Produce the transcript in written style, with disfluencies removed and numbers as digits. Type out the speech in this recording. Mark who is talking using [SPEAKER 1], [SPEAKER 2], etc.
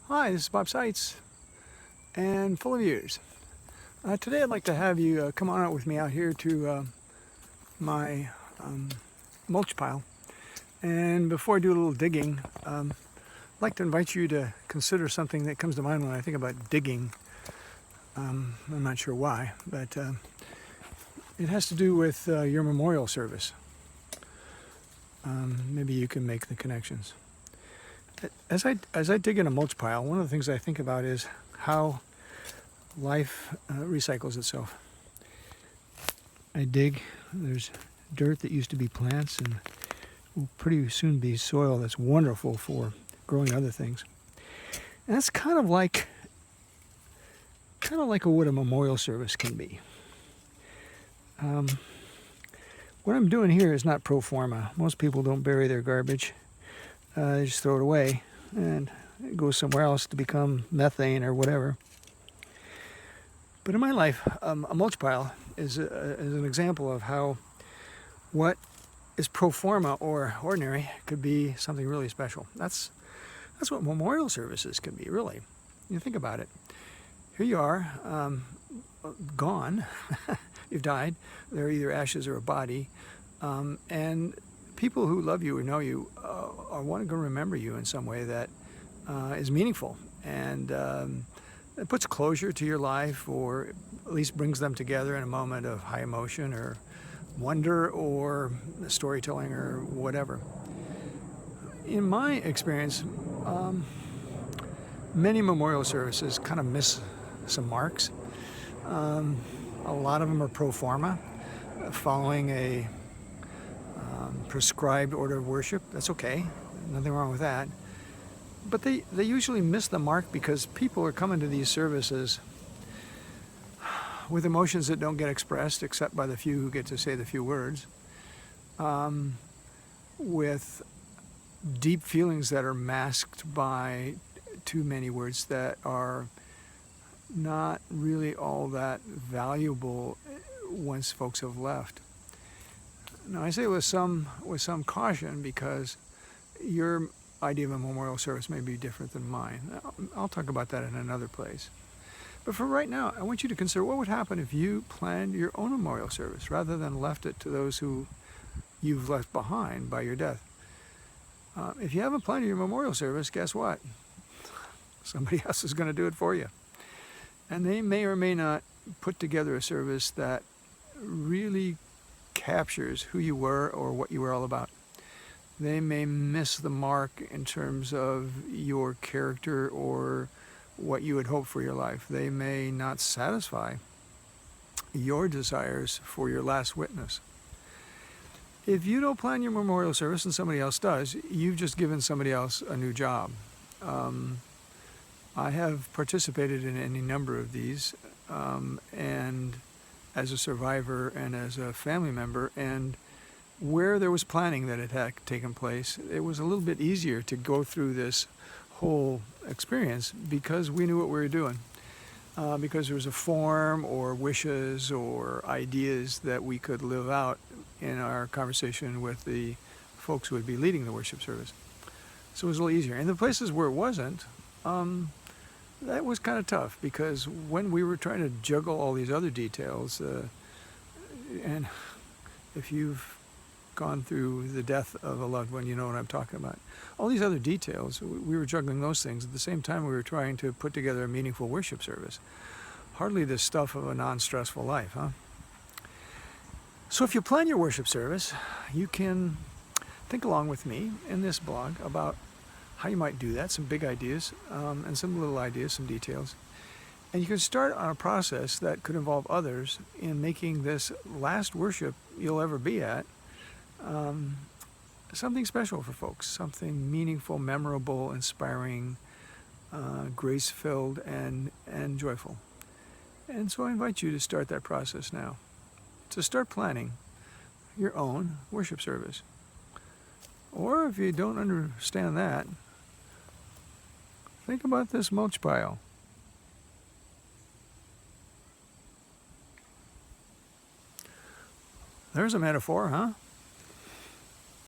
[SPEAKER 1] Hi, this is Bob Sitzze, and full of years. Today I'd like to have you come on out with me out here to my mulch pile. And before I do a little digging, I'd like to invite you to consider something that comes to mind when I think about digging. I'm not sure why, but it has to do with your memorial service. Maybe you can make the connections. As I dig in a mulch pile, one of the things I think about is how life recycles itself. I dig, there's dirt that used to be plants and will pretty soon be soil that's wonderful for growing other things. And that's kind of like what a memorial service can be. What I'm doing here is not pro forma. Most people don't bury their garbage. They just throw it away and it goes somewhere else to become methane or whatever. But in my life, a mulch pile is an example of how what is pro forma or ordinary could be something really special. That's what memorial services can be, really. You think about it. Here you are, gone. You've died. They're either ashes or a body. And people who love you or know you are going to remember you in some way that is meaningful and it puts closure to your life, or at least brings them together in a moment of high emotion or wonder or storytelling or whatever. In my experience, many memorial services kind of miss some marks. A lot of them are pro forma, following a prescribed order of worship. That's okay, nothing wrong with that. But they usually miss the mark because people are coming to these services with emotions that don't get expressed except by the few who get to say the few words, with deep feelings that are masked by too many words that are not really all that valuable once folks have left. Now, I say it with some caution because your idea of a memorial service may be different than mine. I'll talk about that in another place. But for right now, I want you to consider what would happen if you planned your own memorial service rather than left it to those who you've left behind by your death. If you haven't planned your memorial service, guess what? Somebody else is going to do it for you. And they may or may not put together a service that really captures who you were or what you were all about. They may miss the mark in terms of your character or what you had hoped for your life. They may not satisfy your desires for your last witness. If you don't plan your memorial service and somebody else does, you've just given somebody else a new job. I have participated in any number of these, and as a survivor and as a family member, and where there was planning that had taken place, it was a little bit easier to go through this whole experience because we knew what we were doing. Because there was a form or wishes or ideas that we could live out in our conversation with the folks who would be leading the worship service. So it was a little easier. In the places where it wasn't, that was kind of tough because when we were trying to juggle all these other details, and if you've gone through the death of a loved one, you know what I'm talking about. All these other details, we were juggling those things. At the same time, we were trying to put together a meaningful worship service. Hardly the stuff of a non-stressful life, huh? So if you plan your worship service, you can think along with me in this blog about how you might do that, some big ideas and some little ideas, some details. And you can start on a process that could involve others in making this last worship you'll ever be at something special for folks, something meaningful, memorable, inspiring, grace-filled, and joyful. And so I invite you to start that process now, to start planning your own worship service. Or if you don't understand that, think about this mulch pile. There's a metaphor, huh?